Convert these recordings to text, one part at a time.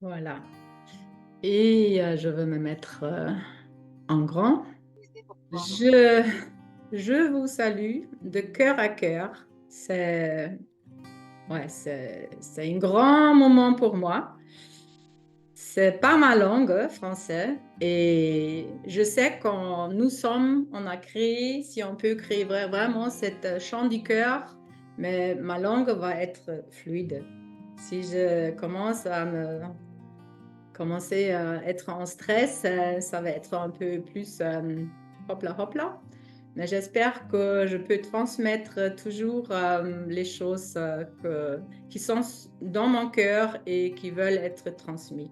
Voilà. Et je veux me mettre en grand. Je, je vous salue de cœur à cœur. C'est un grand moment pour moi. C'est pas ma langue, français. Et je sais qu'on nous sommes, on a créé, si on peut créer vraiment cette chant du cœur, mais ma langue va être fluide. Si je commence à me commencer à être en stress, ça va être un peu plus hopla hopla. Mais j'espère que je peux transmettre toujours les choses qui sont dans mon cœur et qui veulent être transmises.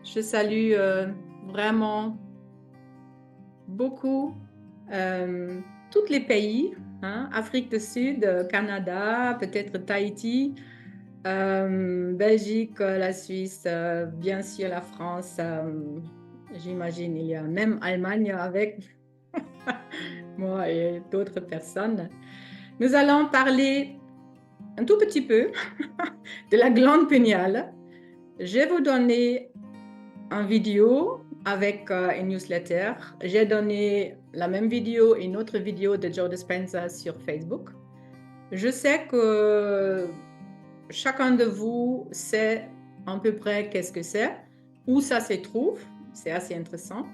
Je salue vraiment beaucoup euh, tous les pays, hein, Afrique du Sud, Canada, peut-être Tahiti, Belgique, la Suisse, bien sûr la France, j'imagine il y a même Allemagne avec moi et d'autres personnes. Nous allons parler un tout petit peu de la glande péniale. Je vais vous donner une vidéo avec une newsletter. J'ai donné la même vidéo et une autre vidéo de Joe Dispenza sur Facebook. Je sais que chacun de vous sait à peu près qu'est-ce que c'est, où ça se trouve. C'est assez intéressant.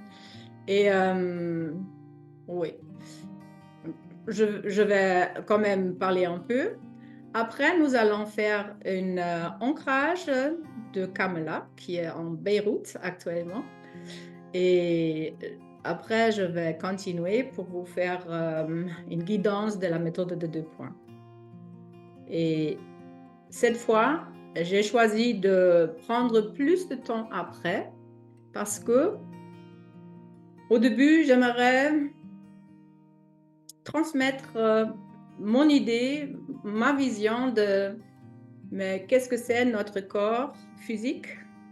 Et oui, je vais quand même parler un peu. Après, nous allons faire un ancrage de Kamala, qui est en Beyrouth actuellement. Et après, je vais continuer pour vous faire une guidance de la méthode de 2 points. Et cette fois, j'ai choisi de prendre plus de temps après parce que au début, j'aimerais transmettre mon idée, ma vision de mais qu'est-ce que c'est notre corps physique,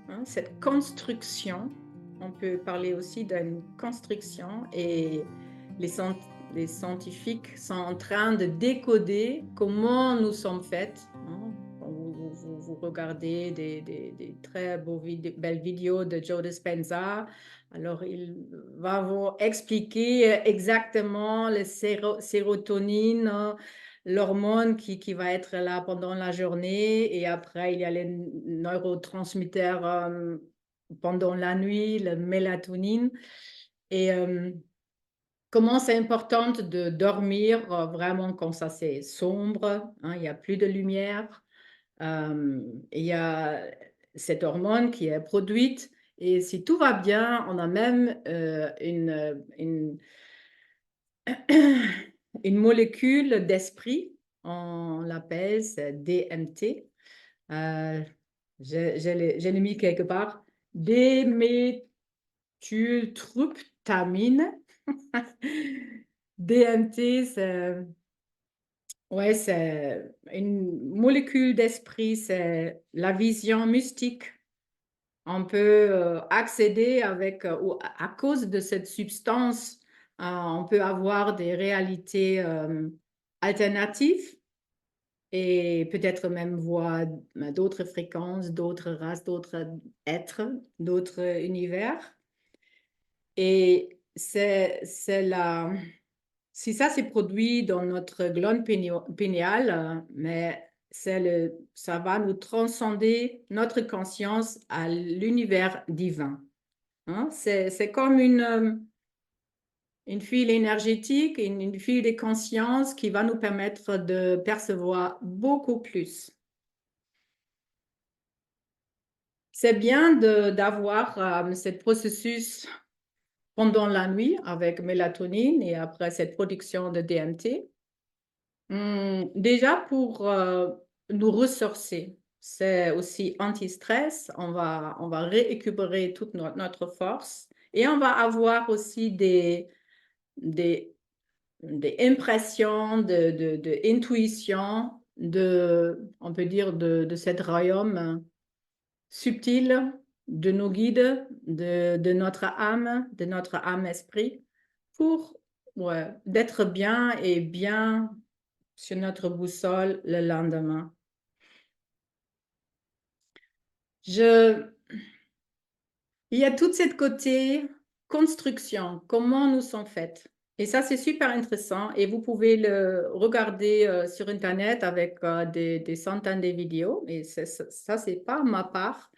hein, cette construction. On peut parler aussi d'une construction et les, les scientifiques sont en train de décoder comment nous sommes faits, hein. Vous regardez des très belles vidéos de Joe Dispenza. Alors, il va vous expliquer exactement le sérotonine, hein, l'hormone qui va être là pendant la journée et après, il y a les neurotransmetteurs pendant la nuit, le mélatonine. Et comment c'est important de dormir vraiment quand ça c'est sombre, hein, il n'y a plus de lumière. Il y a cette hormone qui est produite et si tout va bien, on a même une molécule d'esprit, on l'appelle DMT. Euh, je l'ai mis quelque part. Déméthyltryptamine. DMT, ouais, c'est une molécule d'esprit, c'est la vision mystique. On peut accéder avec, ou à cause de cette substance, on peut avoir des réalités alternatives et peut-être même voir d'autres fréquences, d'autres races, d'autres êtres, d'autres univers. Et c'est la, si ça s'est produit dans notre glande péniale, mais ça va nous transcender notre conscience à l'univers divin. Hein? C'est comme une file énergétique, une file de conscience qui va nous permettre de percevoir beaucoup plus. C'est bien d'avoir ce processus pendant la nuit avec mélatonine et après cette production de DMT. Déjà pour nous ressourcer, c'est aussi anti-stress, on va récupérer toute notre force et on va avoir aussi des, des impressions de intuition, on peut dire, de cet royaume subtil de nos guides, de notre âme-esprit, pour ouais, d'être bien et bien sur notre boussole le lendemain. Je, il y a tout cette côté construction, comment nous sommes faites. Et ça, c'est super intéressant. Et vous pouvez le regarder sur Internet avec des centaines de vidéos. Et ça, c'est pas ma part.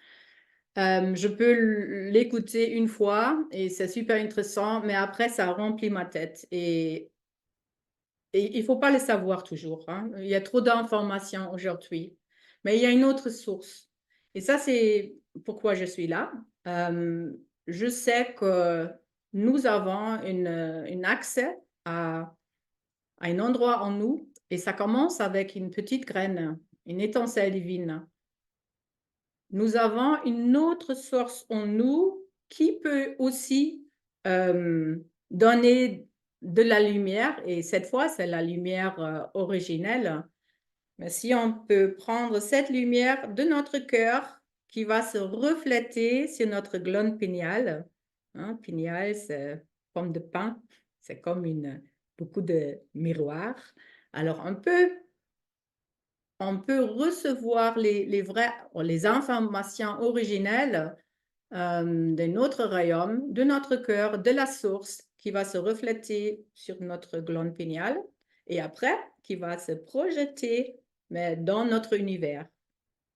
Je peux l'écouter une fois et c'est super intéressant, mais après, ça remplit ma tête. Et il ne faut pas le savoir toujours, hein. Il y a trop d'informations aujourd'hui. Mais il y a une autre source. Et ça, c'est pourquoi je suis là. Euh, je sais que nous avons une accès à un endroit en nous et ça commence avec une petite graine, une étincelle divine. Nous avons une autre source en nous qui peut aussi euh, donner de la lumière, et cette fois, c'est la lumière originelle. Mais si on peut prendre cette lumière de notre cœur qui va se refléter sur notre glande pinéale, hein, pinéale, c'est forme de pain, c'est comme beaucoup de miroirs. Alors, on peut recevoir les informations originelles de notre royaume, de notre cœur, de la source qui va se refléter sur notre glande pinéale et après qui va se projeter mais dans notre univers.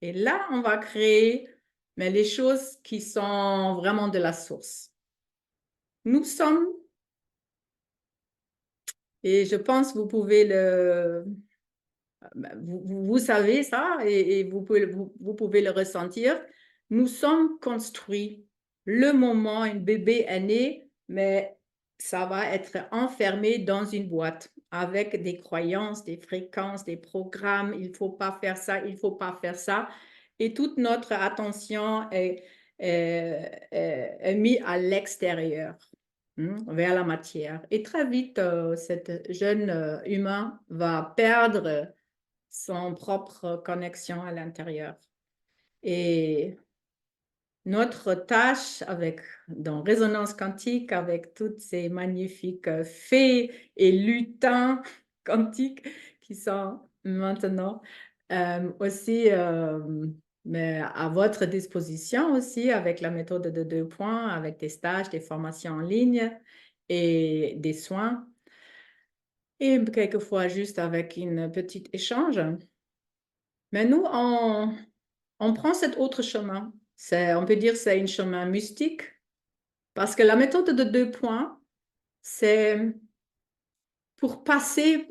Et là, on va créer mais les choses qui sont vraiment de la source. Nous sommes, et je pense que vous pouvez vous savez ça et vous pouvez le ressentir. Nous sommes construits. Le moment un bébé est né, mais ça va être enfermé dans une boîte avec des croyances, des fréquences, des programmes. Il ne faut pas faire ça, il ne faut pas faire ça. Et toute notre attention est mise à l'extérieur, vers la matière. Et très vite, cet jeune humain va perdre son propre connexion à l'intérieur. Et notre tâche dans Résonance quantique, avec toutes ces magnifiques fées et lutins quantiques qui sont maintenant aussi mais à votre disposition aussi avec la méthode de 2 points, avec des stages, des formations en ligne et des soins. Et quelquefois juste avec une petite échange. Mais nous, on prend cet autre chemin. On peut dire que c'est un chemin mystique parce que la méthode de 2 points, c'est pour passer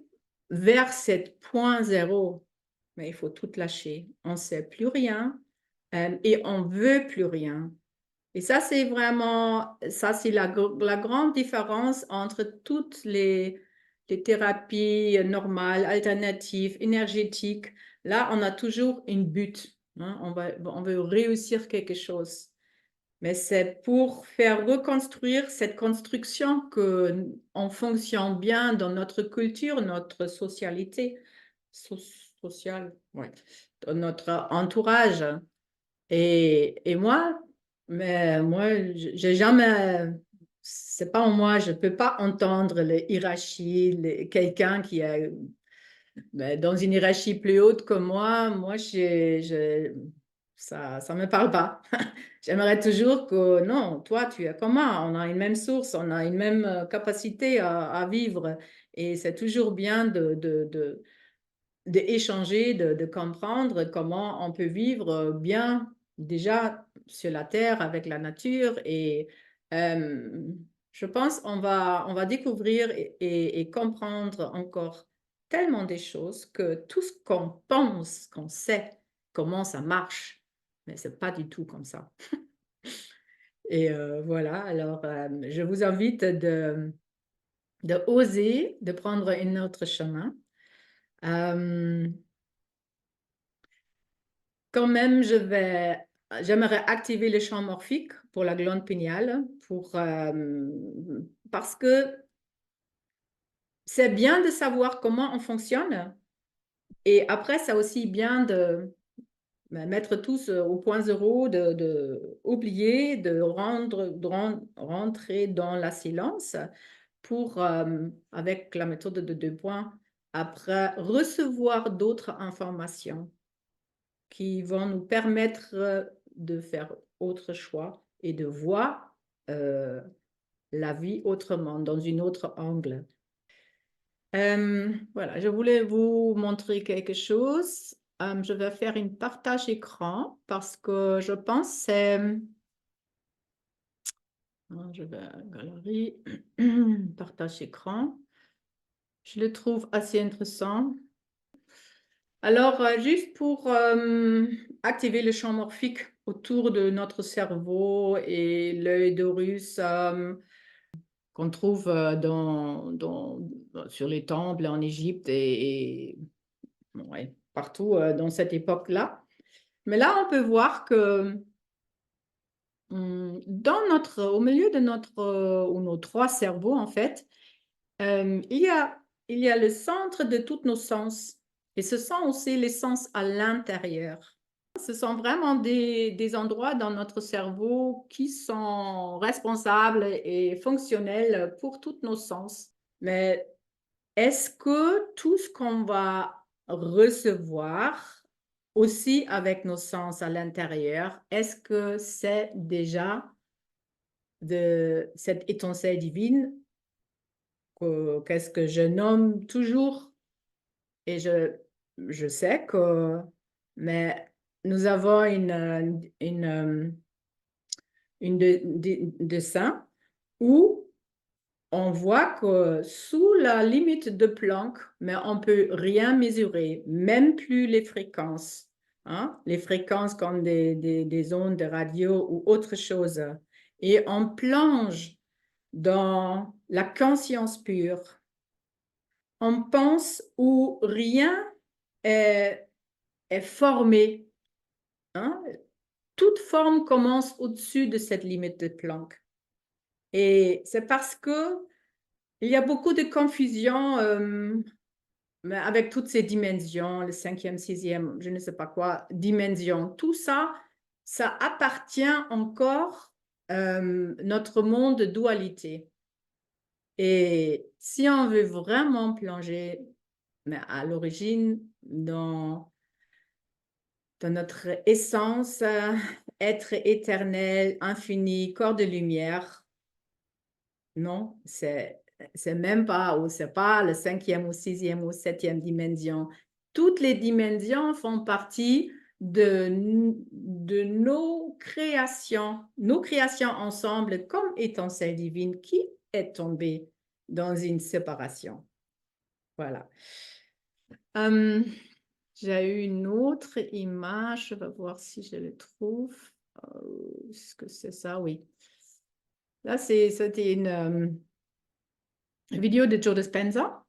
vers cette point zéro. Mais il faut tout lâcher. On ne sait plus rien et on ne veut plus rien. Et ça, c'est vraiment, ça, c'est la grande différence entre toutes les thérapies normales, alternatives, énergétiques. Là, on a toujours une but, hein. On veut réussir quelque chose. Mais c'est pour faire reconstruire cette construction qu'on fonctionne bien dans notre culture, notre socialité, sociale, ouais, dans notre entourage. Et moi, j'ai jamais, c'est pas en moi, je peux pas entendre les hiérarchies, quelqu'un qui est dans une hiérarchie plus haute que moi, ça me parle pas. J'aimerais toujours que, non, toi, tu es comme moi, on a une même source, on a une même capacité à vivre. Et c'est toujours bien d'échanger, de comprendre comment on peut vivre bien déjà sur la terre avec la nature et euh, je pense on va découvrir et comprendre encore tellement des choses que tout ce qu'on pense qu'on sait comment ça marche, mais c'est pas du tout comme ça. Et voilà, alors je vous invite de oser, de prendre un autre chemin. Euh, Quand même, j'aimerais activer le champ morphique pour la glande pinéale parce que c'est bien de savoir comment on fonctionne et après, c'est aussi bien de mettre tous au point zéro, oublier, rentrer dans la silence pour, avec la méthode de 2 points, après recevoir d'autres informations qui vont nous permettre de faire autre choix et de voir la vie autrement, dans une autre angle. Voilà, je voulais vous montrer quelque chose. Je vais faire une partage écran parce que je pense que c'est... Je vais à galerie, partage écran. Je le trouve assez intéressant. Alors, juste pour activer le champ morphique autour de notre cerveau et l'œil d'Horus qu'on trouve sur les temples en Égypte et ouais, partout dans cette époque-là. Mais là, on peut voir que au milieu de ou nos trois cerveaux, en fait, il y a le centre de tous nos sens. Et ce sont aussi les sens à l'intérieur. Ce sont vraiment des endroits dans notre cerveau qui sont responsables et fonctionnels pour tous nos sens. Mais est-ce que tout ce qu'on va recevoir aussi avec nos sens à l'intérieur, est-ce que c'est déjà de cette étincelle divine qu'est-ce que je nomme toujours et je sais que mais nous avons une dessin où on voit que sous la limite de Planck, mais on peut rien mesurer, même plus les fréquences, hein? Les fréquences comme des ondes de radio ou autre chose. Et on plonge dans la conscience pure. On pense où rien est formé, hein? Toute forme commence au-dessus de cette limite de Planck. Et c'est parce que il y a beaucoup de confusion avec toutes ces dimensions, le cinquième, sixième, je ne sais pas quoi, dimension. Tout ça, ça appartient encore notre monde de dualité. Et si on veut vraiment plonger mais à l'origine dans notre essence, être éternel, infini, corps de lumière, non, c'est même pas, ou c'est pas le cinquième ou sixième ou septième dimension. Toutes les dimensions font partie de nos créations ensemble comme étincelle divine qui est tombée dans une séparation. Voilà. J'ai eu une autre image, je vais voir si je le trouve. Est-ce que c'est ça? Oui. Là, c'était une vidéo de Joe Dispenza.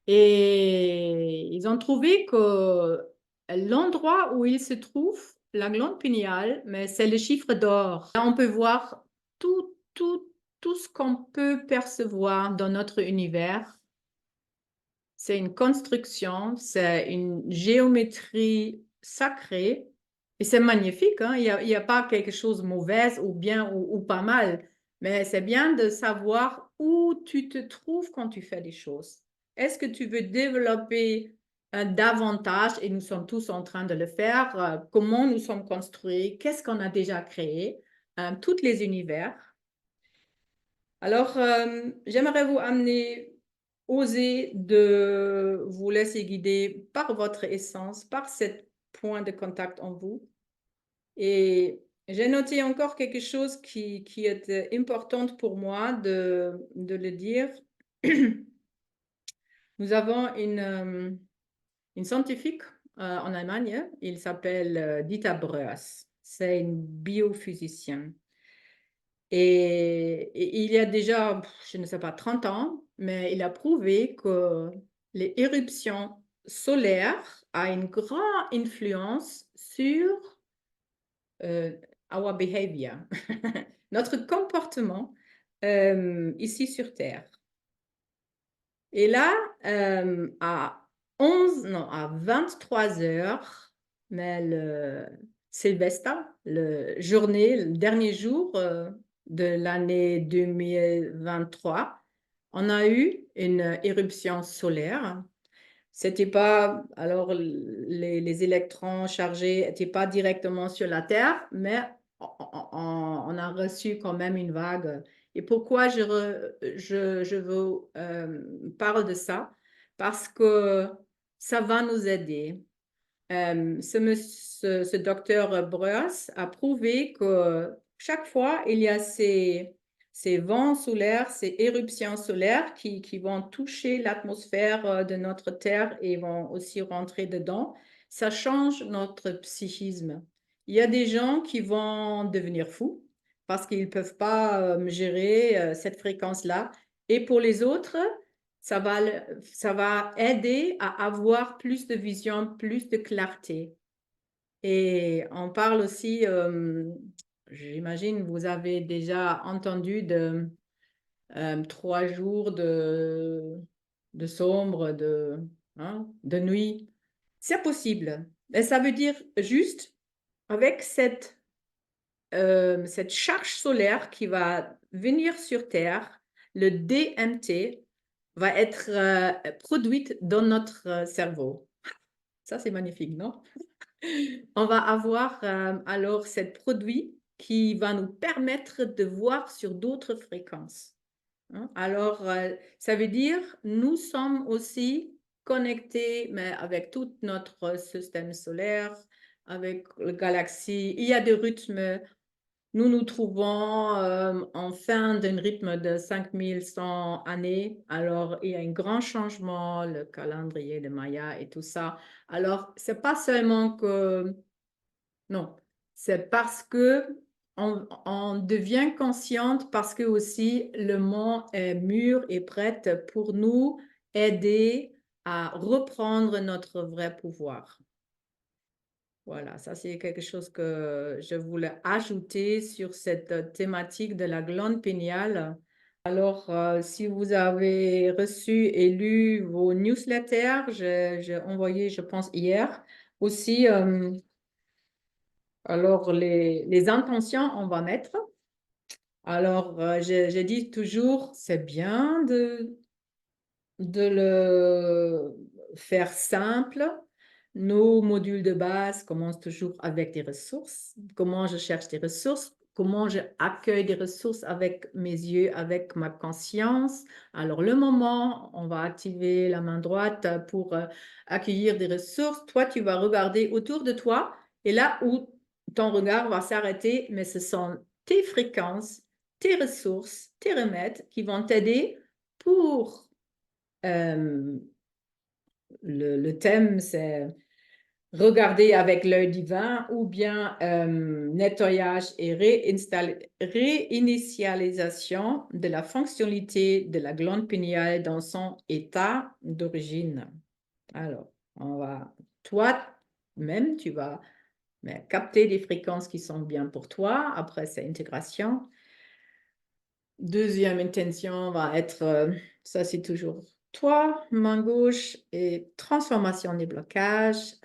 Et ils ont trouvé que l'endroit où il se trouve, la glande pinéale, mais c'est le chiffre d'or. Là, on peut voir tout ce qu'on peut percevoir dans notre univers. C'est une construction, c'est une géométrie sacrée et c'est magnifique, hein? Il y a pas quelque chose de mauvais ou bien ou pas mal, mais c'est bien de savoir où tu te trouves quand tu fais des choses. Est-ce que tu veux développer davantage, et nous sommes tous en train de le faire, comment nous sommes construits, qu'est-ce qu'on a déjà créé, tous les univers. Alors, j'aimerais vous amener osez de vous laisser guider par votre essence, par ce point de contact en vous. Et j'ai noté encore quelque chose qui est important pour moi de le dire. Nous avons une scientifique en Allemagne, il s'appelle Dieter Breuers. C'est une biophysicienne. Et il y a déjà, je ne sais pas, 30 ans, mais il a prouvé que les éruptions solaires ont une grande influence sur our behavior, notre comportement ici sur Terre. Et là, à 23 heures, mais le Sylvester, le dernier jour de l'année 2023, on a eu une éruption solaire. c'était pas, alors les électrons chargés n'étaient pas directement sur la Terre, mais on a reçu quand même une vague. Et pourquoi je vous parle de ça? Parce que ça va nous aider. Ce docteur Breuers a prouvé que chaque fois, il y a ces vents solaires, ces éruptions solaires qui vont toucher l'atmosphère de notre Terre et vont aussi rentrer dedans. Ça change notre psychisme. Il y a des gens qui vont devenir fous parce qu'ils ne peuvent pas gérer cette fréquence-là. Et pour les autres, ça va aider à avoir plus de vision, plus de clarté. Et on parle aussi, j'imagine, vous avez déjà entendu de 3 jours de sombre, de nuit. C'est possible. Et ça veut dire juste avec cette charge solaire qui va venir sur Terre, le DMT va être produite dans notre cerveau. Ça, c'est magnifique, non? On va avoir alors ce produit qui va nous permettre de voir sur d'autres fréquences. Hein. Alors, ça veut dire nous sommes aussi connectés, mais avec tout notre système solaire, avec la galaxie. Il y a des rythmes. Nous nous trouvons en fin d'un rythme de 5100 années. Alors, il y a un grand changement, le calendrier de Maya et tout ça. Alors, c'est pas seulement que... Non, c'est parce que on devient consciente parce que aussi le monde est mûr et prêt pour nous aider à reprendre notre vrai pouvoir. Voilà, ça c'est quelque chose que je voulais ajouter sur cette thématique de la glande péniale. Alors, si vous avez reçu et lu vos newsletters, j'ai envoyé, je pense, hier aussi, alors les intentions, on va mettre. Alors, je dis toujours, c'est bien de le faire simple. Nos modules de base commencent toujours avec des ressources. Comment je cherche des ressources? Comment je accueille des ressources avec mes yeux, avec ma conscience? Alors, le moment, on va activer la main droite pour accueillir des ressources. Toi, tu vas regarder autour de toi et là où ton regard va s'arrêter, mais ce sont tes fréquences, tes ressources, tes remèdes qui vont t'aider pour le thème, c'est regarder avec l'œil divin ou bien nettoyage et réinitialisation de la fonctionnalité de la glande péniale dans son état d'origine. Alors, toi-même, tu vas capter des fréquences qui sont bien pour toi après cette intégration. Deuxième intention va être, ça c'est toujours toi, main gauche, et transformation des blocages.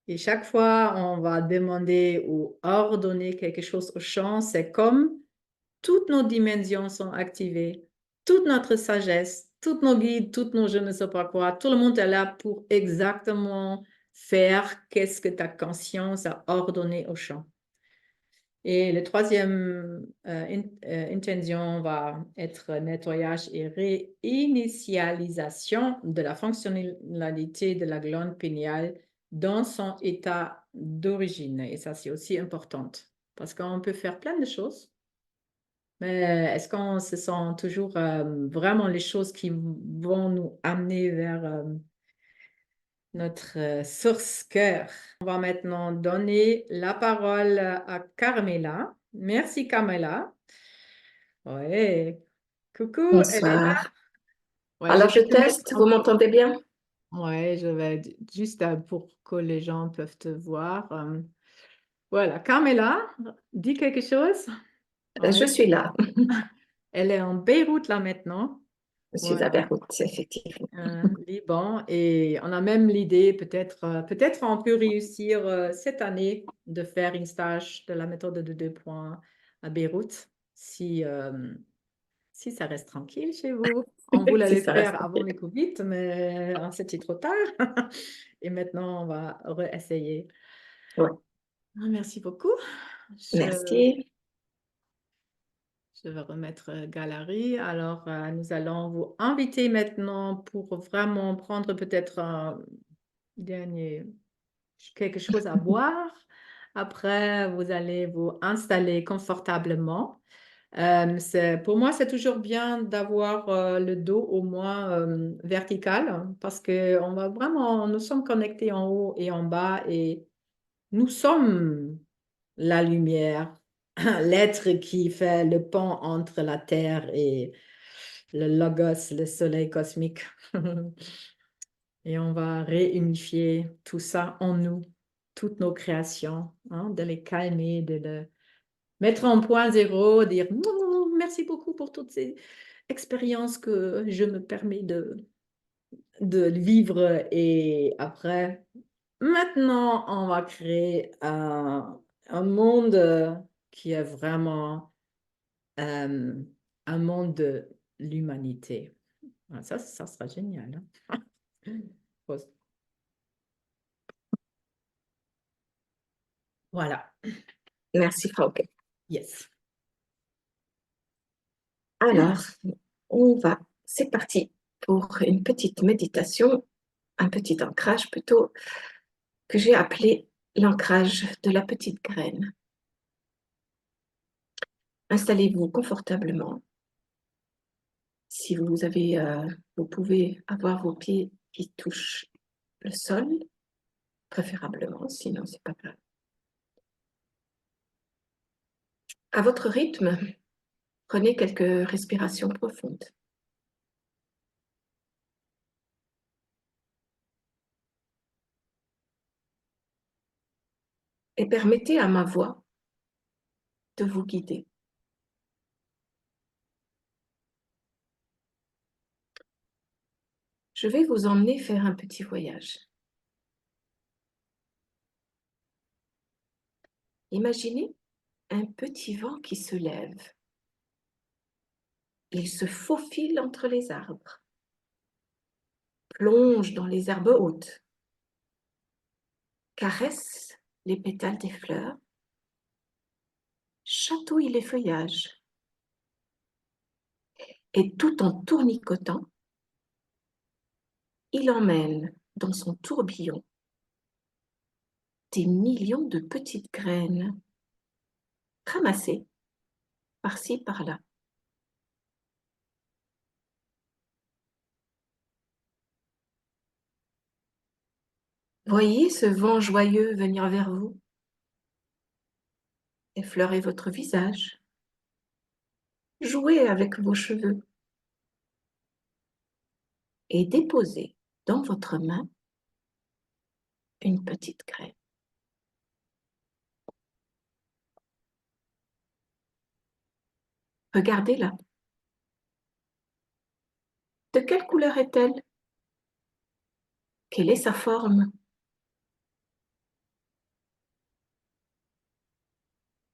Et chaque fois, on va demander ou ordonner quelque chose au champ. C'est comme toutes nos dimensions sont activées, toute notre sagesse, tous nos guides, toutes nos je ne sais pas quoi. Tout le monde est là pour exactement faire qu'est-ce que ta conscience a ordonné au champ. Et le troisième intention va être nettoyage et réinitialisation de la fonctionnalité de la glande péniale dans son état d'origine. Et ça, c'est aussi important parce qu'on peut faire plein de choses, mais est-ce qu'on se sent toujours vraiment les choses qui vont nous amener vers notre source cœur? On va maintenant donner la parole à Carmela. Merci, Carmela. Ouais. Coucou, elle est là. Bonsoir. Ouais, je Alors, je vais te mettre teste, vous m'entendez bien? Ouais, je vais juste pour que les gens peuvent te voir. Voilà, Carmela, dis quelque chose. Je Ouais. suis là. Elle est en Beyrouth là maintenant. Je suis à Voilà. Beyrouth, effectivement. Liban. Et on a même l'idée, peut-être on peut réussir cette année de faire une stage de la méthode de 2 points à Beyrouth, si ça reste tranquille chez vous. On voulait C'est le ça, faire reste. avant le Covid, mais c'était trop tard. Et maintenant, on va réessayer. Ouais. Ah, merci beaucoup. Je, Merci. je vais remettre galerie. Alors, nous allons vous inviter maintenant pour vraiment prendre peut-être un dernier quelque chose à boire. Après, vous allez vous installer confortablement. Pour moi, c'est toujours bien d'avoir le dos au moins vertical parce que nous sommes connectés en haut et en bas et nous sommes la lumière, l'être qui fait le pont entre la Terre et le logos, le soleil cosmique. Et on va réunifier tout ça en nous, toutes nos créations, hein, de les calmer, de le mettre en point zéro, dire non, merci beaucoup pour toutes ces expériences que je me permets de vivre. Et après, maintenant, on va créer un monde qui est vraiment euh, un monde de l'humanité. Ah, ça sera génial. Hein. Voilà. Merci, Frauke. Yes. Alors, c'est parti pour une petite méditation, un petit ancrage plutôt, que j'ai appelé l'ancrage de la petite graine. Installez-vous confortablement. Si vous pouvez avoir vos pieds qui touchent le sol, préférablement, sinon c'est pas grave. À votre rythme, prenez quelques respirations profondes. Et permettez à ma voix de vous guider. Je vais vous emmener faire un petit voyage. Imaginez un petit vent qui se lève. Il se faufile entre les arbres, plonge dans les herbes hautes, caresse les pétales des fleurs, chatouille les feuillages, et tout en tournicotant, il emmène dans son tourbillon des millions de petites graines ramassées par-ci par-là. Voyez ce vent joyeux venir vers vous, effleurer votre visage, jouer avec vos cheveux et déposer dans votre main une petite graine. Regardez-la. De quelle couleur est-elle? Quelle est sa forme?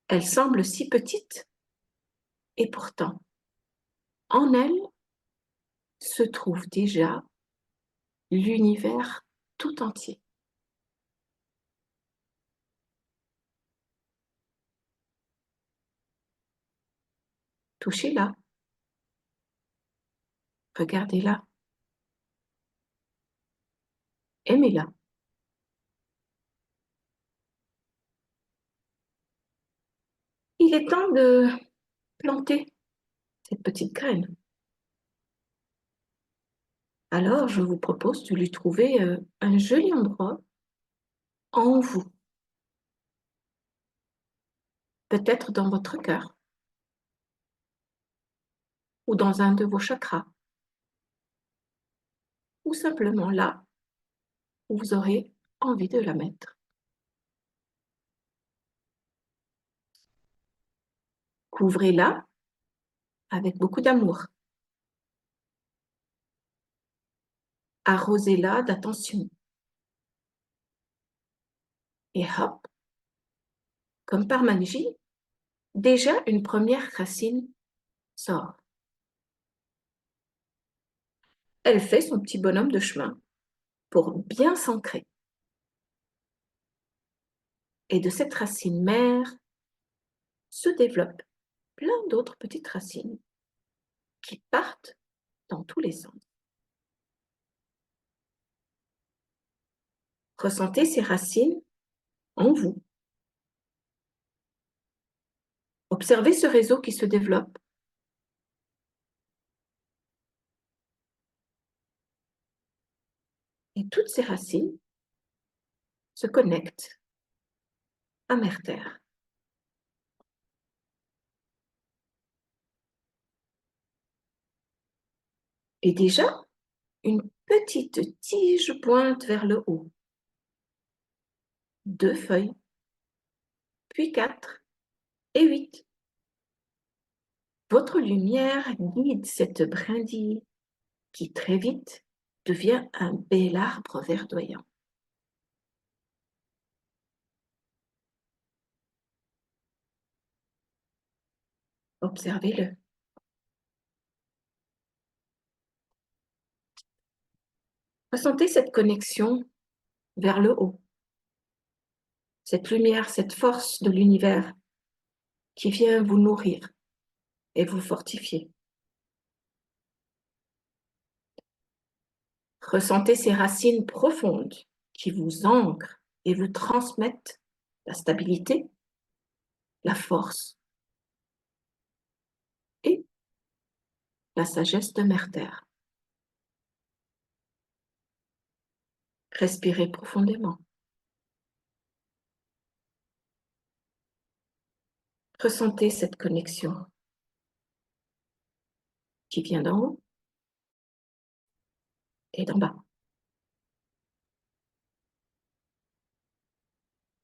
Elle semble si petite et pourtant, en elle se trouve déjà l'univers tout entier. Touchez-la, regardez-la, aimez-la. Il est temps de planter cette petite graine. Alors, je vous propose de lui trouver un joli endroit en vous, peut-être dans votre cœur ou dans un de vos chakras, ou simplement là où vous aurez envie de la mettre. Couvrez-la avec beaucoup d'amour. Arrosez-la d'attention. Et hop, comme par magie, déjà une première racine sort. elle fait son petit bonhomme de chemin pour bien s'ancrer. Et de cette racine mère se développent plein d'autres petites racines qui partent dans tous les sens. Ressentez ces racines en vous. Observez ce réseau qui se développe. Et toutes ces racines se connectent à Mère Terre. Et déjà, une petite tige pointe vers le haut. 2 feuilles, puis 4 et 8. Votre lumière guide cette brindille qui très vite devient un bel arbre verdoyant. Observez-le. Ressentez cette connexion vers le haut, cette lumière, cette force de l'univers qui vient vous nourrir et vous fortifier. Ressentez ces racines profondes qui vous ancrent et vous transmettent la stabilité, la force et la sagesse de Mère Terre. Respirez profondément. Ressentez cette connexion qui vient d'en haut et d'en bas.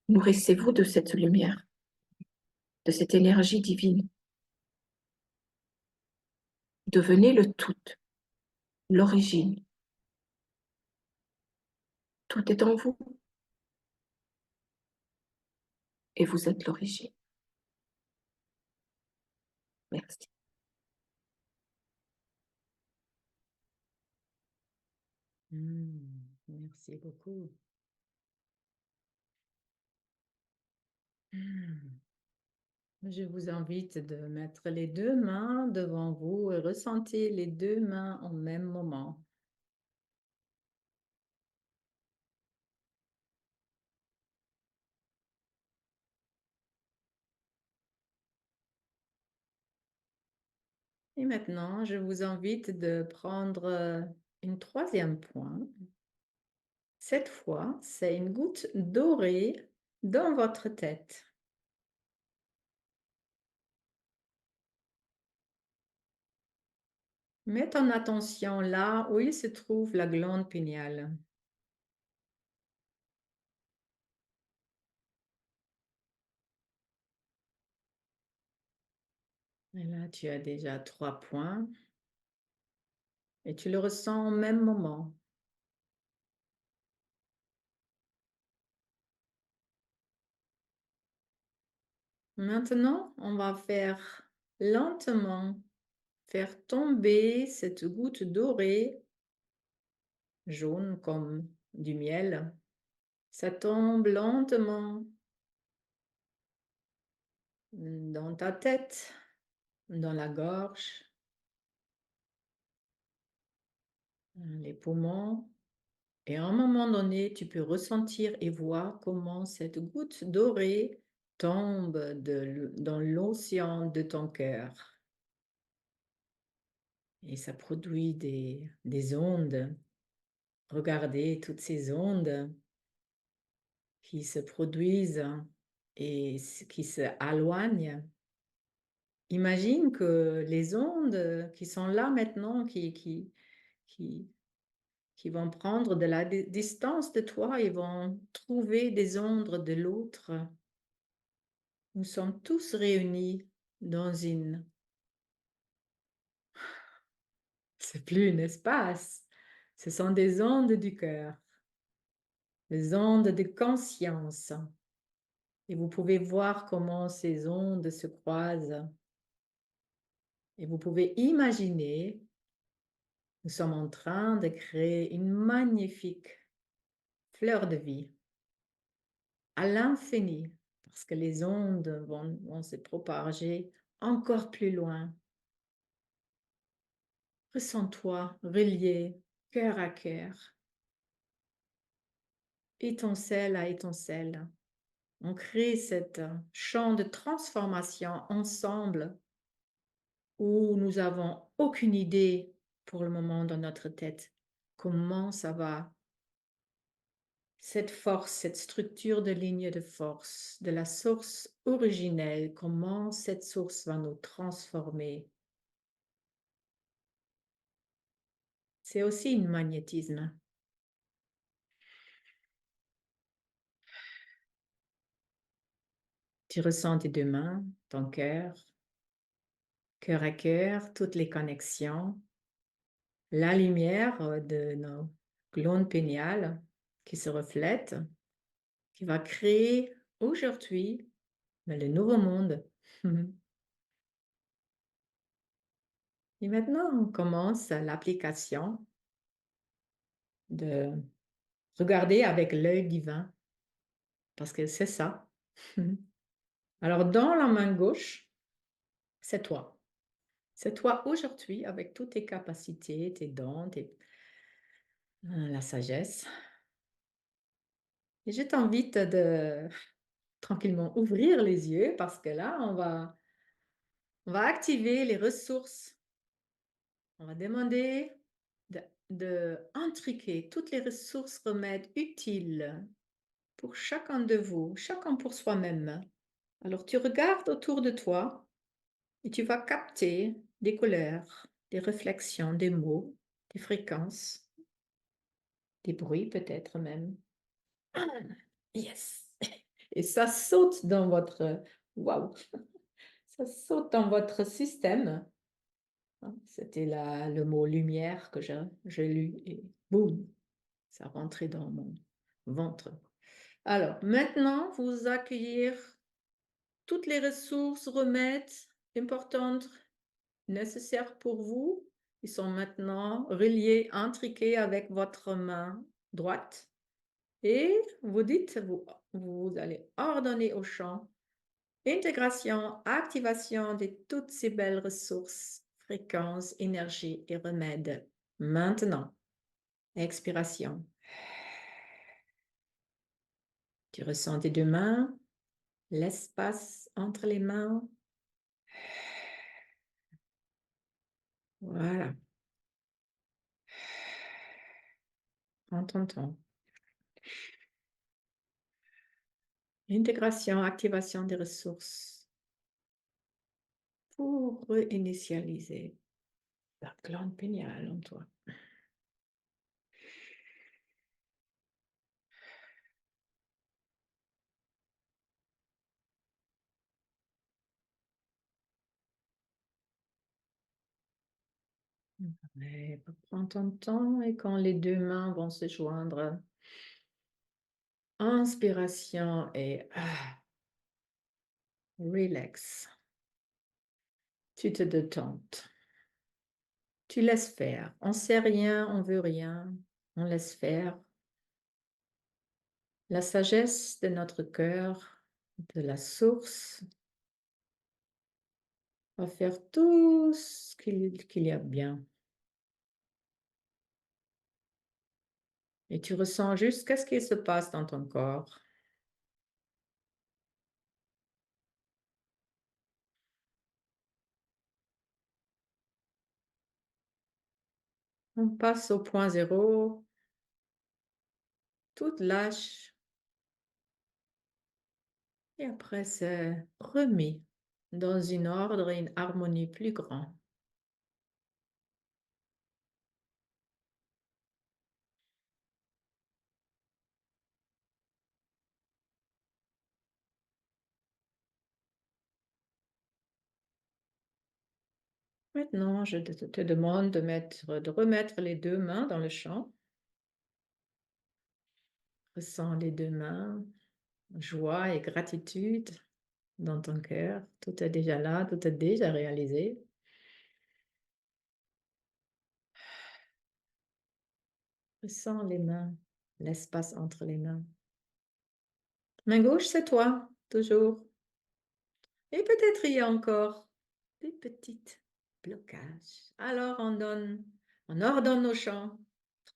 Nourrissez-vous de cette lumière, de cette énergie divine. Devenez le tout, l'origine. Tout est en vous et vous êtes l'origine. Merci. Merci beaucoup. Hmm. Je vous invite de mettre les 2 mains devant vous et ressentir les 2 mains en même moment. Et maintenant, je vous invite de prendre une 3e point. Cette fois, c'est une goutte dorée dans votre tête. Mets ton attention là où il se trouve la glande pinéale. Et là, tu as déjà 3 points et tu le ressens au même moment. Maintenant, on va faire lentement faire tomber cette goutte dorée, jaune comme du miel. Ça tombe lentement dans ta tête, dans la gorge, les poumons. Et à un moment donné, tu peux ressentir et voir comment cette goutte dorée tombe dans l'océan de ton cœur. Et ça produit des ondes. Regardez toutes ces ondes qui se produisent et qui se éloignent. Imagine que les ondes qui sont là maintenant, qui, qui vont prendre de la distance de toi, ils vont trouver des ondes de l'autre. Nous sommes tous réunis dans une... C'est plus un espace, ce sont des ondes du cœur, des ondes de conscience. Et vous pouvez voir comment ces ondes se croisent. Et vous pouvez imaginer Nous sommes en train de créer une magnifique fleur de vie à l'infini, parce que les ondes vont se propager encore plus loin. Ressens-toi relié, cœur à cœur, étincelle à étincelle. On crée cet champ de transformation ensemble où nous n'avons aucune idée pour le moment dans notre tête comment ça va. Cette force, cette structure de ligne de force, de la source originelle, comment cette source va nous transformer. C'est aussi un magnétisme. Tu ressens tes deux mains, ton cœur, cœur à cœur, toutes les connexions, la lumière de nos glandes péniales qui se reflète, qui va créer aujourd'hui le nouveau monde. Et maintenant, on commence l'application de regarder avec l'œil divin, parce que c'est ça. Alors, dans la main gauche, c'est toi. C'est toi aujourd'hui avec toutes tes capacités, tes dons, la sagesse. Et je t'invite de tranquillement ouvrir les yeux parce que là, on va activer les ressources. On va demander de intriquer toutes les ressources remèdes utiles pour chacun de vous, chacun pour soi-même. Alors, tu regardes autour de toi et tu vas capter des couleurs, des réflexions, des mots, des fréquences, des bruits peut-être même. Ah, yes! Et ça saute dans votre... Waouh! Ça saute dans votre système. C'était le mot lumière que j'ai lu et boum, ça rentrait dans mon ventre. Alors, maintenant, vous accueillir toutes les ressources, remèdes importantes nécessaires pour vous. Ils sont maintenant reliés, intriqués avec votre main droite. Et vous dites, vous allez ordonner au champ intégration, activation de toutes ces belles ressources, fréquences, énergie et remèdes. Maintenant, expiration. Tu ressens tes deux mains, l'espace entre les mains. Voilà. Prends ton temps. Intégration, activation des ressources pour réinitialiser la glande péniale en toi. Ouais, prends ton temps et quand les deux mains vont se joindre, inspiration et relax. Tu te détends. Tu laisses faire. On sait rien, on veut rien. On laisse faire. La sagesse de notre cœur, de la source, va faire tout ce qu'il y a bien. Et tu ressens juste qu'est-ce qui se passe dans ton corps. On passe au point zéro, tout lâche, et après c'est remis dans une ordre et une harmonie plus grande. Maintenant, je te demande de remettre les deux mains dans le champ. Ressens les deux mains, joie et gratitude dans ton cœur. Tout est déjà là, tout est déjà réalisé. Ressens les mains, l'espace entre les mains. Main gauche, c'est toi, toujours. Et peut-être il y a encore des petits blocages. Alors on ordonne nos champs.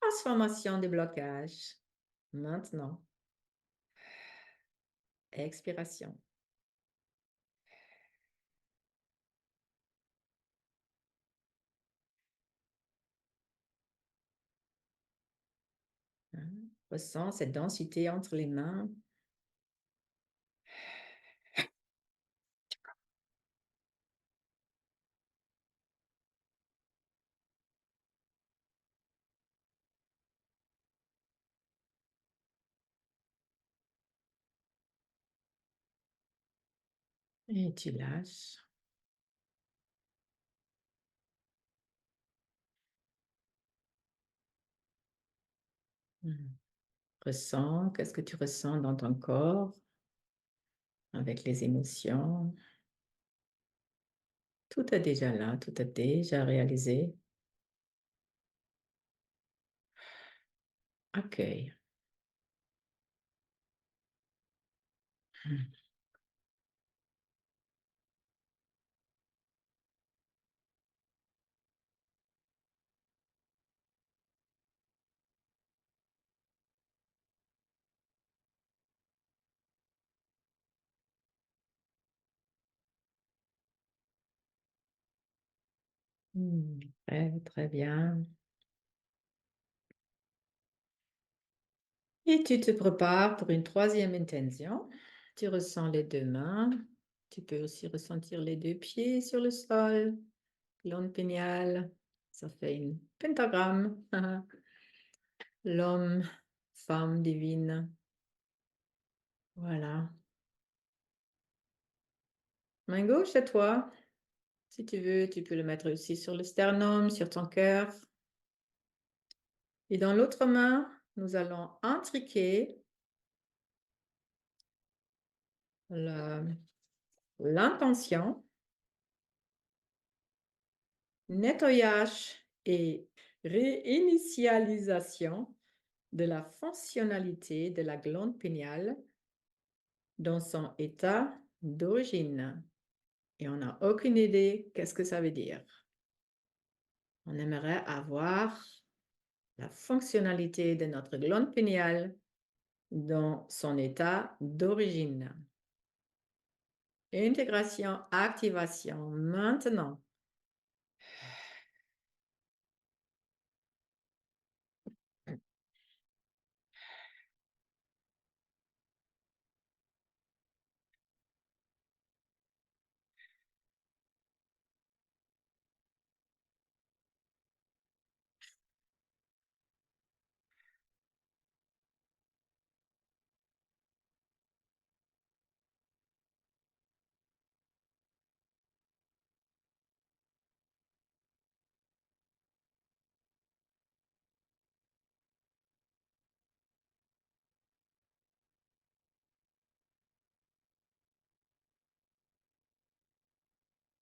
Transformation des blocages. Maintenant, expiration. Hein? Ressens cette densité entre les mains. Et tu lâches. Ressens, qu'est-ce que tu ressens dans ton corps avec les émotions? Tout est déjà là, tout est déjà réalisé. Accueille. Très, très bien. Et tu te prépares pour une troisième intention. Tu ressens les deux mains. Tu peux aussi ressentir les deux pieds sur le sol. Glande péniale. Ça fait une pentagramme. L'homme, femme divine. Voilà. Main gauche, c'est toi. Si tu veux, tu peux le mettre aussi sur le sternum, sur ton cœur. Et dans l'autre main, nous allons intriquer l'intention, nettoyage et réinitialisation de la fonctionnalité de la glande péniale dans son état d'origine. Et on n'a aucune idée qu'est-ce que ça veut dire. On aimerait avoir la fonctionnalité de notre glande péniale dans son état d'origine. Intégration, activation, maintenant.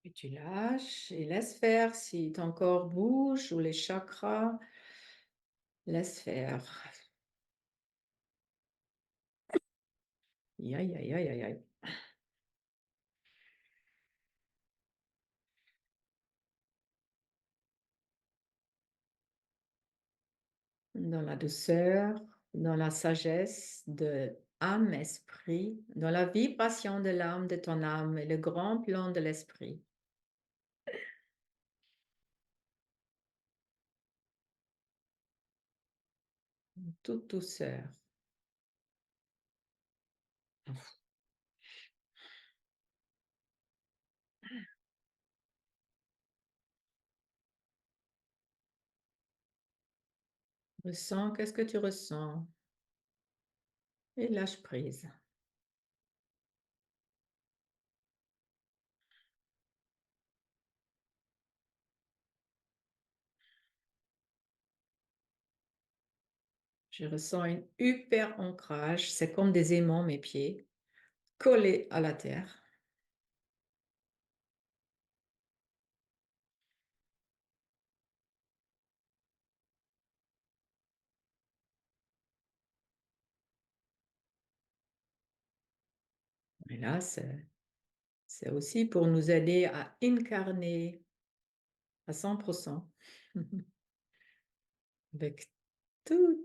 Et tu lâches et laisse faire si ton corps bouge ou les chakras. Laisse faire. Aïe, aïe, aïe, aïe, aïe. Dans la douceur, dans la sagesse de âme-esprit, dans la vibration de l'âme de ton âme et le grand plan de l'esprit. Toute douceur. Ressens, qu'est-ce que tu ressens? Et lâche prise. Je ressens un hyper ancrage. C'est comme des aimants, mes pieds, collés à la terre. Et là, c'est aussi pour nous aider à incarner à 100% avec tout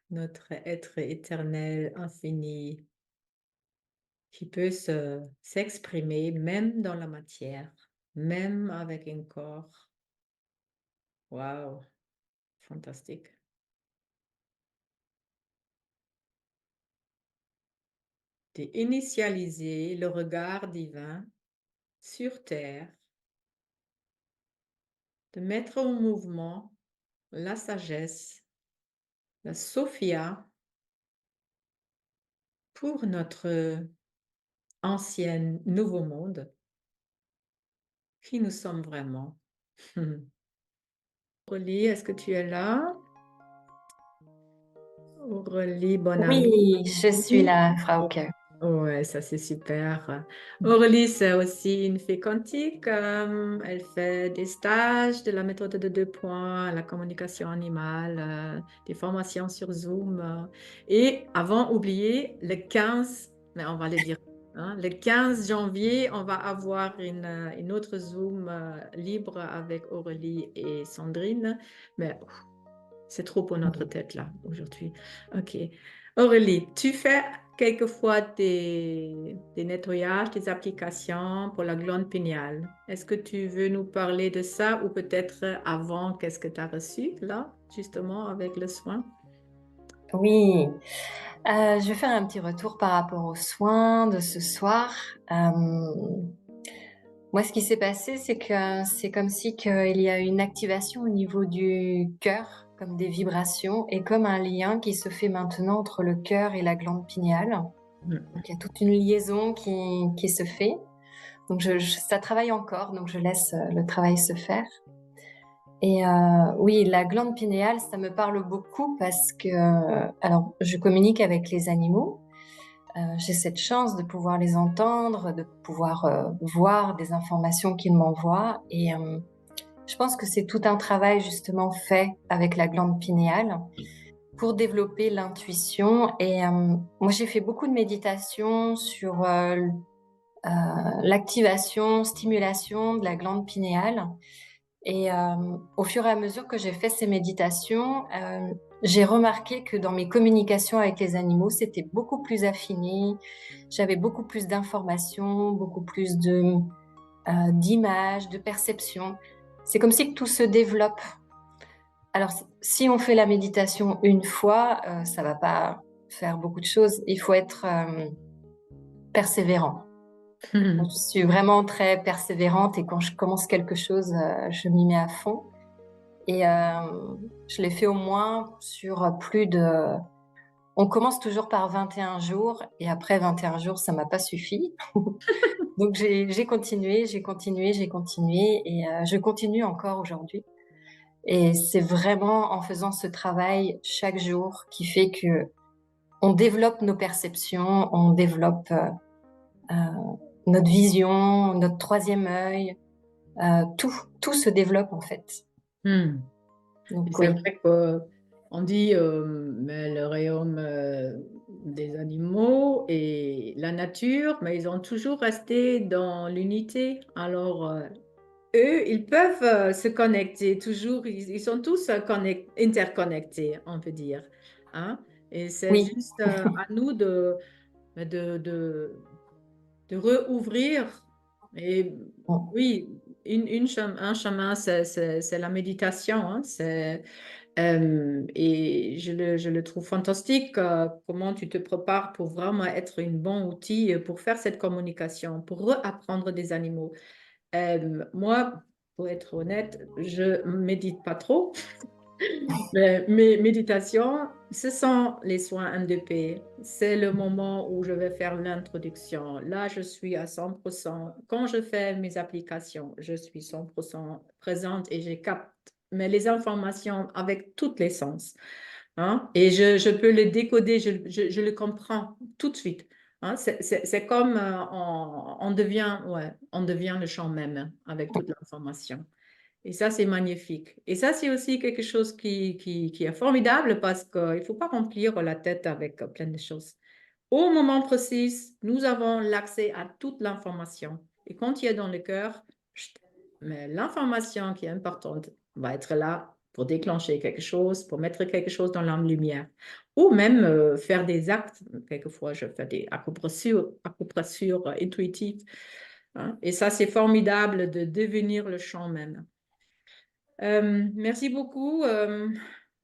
notre être éternel, infini, qui peut s'exprimer même dans la matière, même avec un corps. Waouh, fantastique. D'initialiser le regard divin sur Terre, de mettre en mouvement la sagesse, la Sophia, pour notre ancien nouveau monde, qui nous sommes vraiment. Aurélie, est-ce que tu es là? Aurélie, bon Oui, je suis ami. là, Frauke. Ouais, ça c'est super. Aurélie, c'est aussi une fée quantique. Elle fait des stages de la méthode de 2 points, la communication animale, des formations sur Zoom. Et avant, oubliez, le 15, mais on va le dire, hein, le 15 janvier, on va avoir une autre Zoom libre avec Aurélie et Sandrine. Mais c'est trop pour notre tête là aujourd'hui. Ok. Aurélie, tu fais quelquefois des nettoyages, des applications pour la glande pinéale. Est-ce que tu veux nous parler de ça ou peut-être avant, qu'est-ce que tu as reçu là, justement, avec le soin? Oui, je vais faire un petit retour par rapport aux soins de ce soir. Moi, ce qui s'est passé, c'est que c'est comme si qu'il y a une activation au niveau du cœur, comme des vibrations, et comme un lien qui se fait maintenant entre le cœur et la glande pinéale. Donc, il y a toute une liaison qui se fait. Donc, ça travaille encore, donc je laisse le travail se faire. Et oui, la glande pinéale, ça me parle beaucoup parce que, alors, je communique avec les animaux. J'ai cette chance de pouvoir les entendre, de pouvoir voir des informations qu'ils m'envoient. Et je pense que c'est tout un travail justement fait avec la glande pinéale pour développer l'intuition. Et moi, j'ai fait beaucoup de méditation sur l'activation, stimulation de la glande pinéale. Et au fur et à mesure que j'ai fait ces méditations, j'ai remarqué que dans mes communications avec les animaux, c'était beaucoup plus affiné. J'avais beaucoup plus d'informations, beaucoup plus d'images, de perceptions. C'est comme si tout se développe. Alors, si on fait la méditation une fois, ça va pas faire beaucoup de choses. Il faut être persévérant. Je suis vraiment très persévérante et quand je commence quelque chose, je m'y mets à fond. Et je l'ai fait au moins sur plus de... On commence toujours par 21 jours et après 21 jours, ça m'a pas suffi. Donc j'ai continué, j'ai continué, j'ai continué et je continue encore aujourd'hui. Et c'est vraiment en faisant ce travail chaque jour qui fait que on développe nos perceptions, on développe euh, notre vision, notre troisième œil, tout se développe en fait. Hmm. Et Donc c'est oui, vrai qu'on dit mais le royaume des animaux et la nature, mais ils ont toujours resté dans l'unité. Alors, eux, ils peuvent se connecter toujours, ils sont tous interconnectés, on peut dire. Hein? Et c'est oui. juste à nous de, de, de rouvrir. Et oui, un chemin, c'est la méditation. Hein? Et je le trouve fantastique comment tu te prépares pour vraiment être un bon outil pour faire cette communication, pour réapprendre des animaux. Moi, pour être honnête, je médite pas trop. Mais mes méditations, ce sont les soins MDP. C'est le moment où je vais faire l'introduction. Là, je suis à 100%. Quand je fais mes applications, je suis 100% présente et je capte mais les informations avec tous les sens. Hein? Et je peux le décoder, je le comprends tout de suite. Hein? C'est comme on devient le champ même hein, avec toute l'information. Et ça, c'est magnifique. Et ça, c'est aussi quelque chose qui est formidable parce qu'il ne faut pas remplir la tête avec plein de choses. au moment précis, nous avons l'accès à toute l'information. Et quand tu es dans le cœur, mais l'information qui est importante va être là pour déclencher quelque chose, pour mettre quelque chose dans la lumière. Ou même faire des actes. Quelquefois, je fais des acupressures intuitives. Hein. Et ça, c'est formidable de devenir le chant même. Merci beaucoup,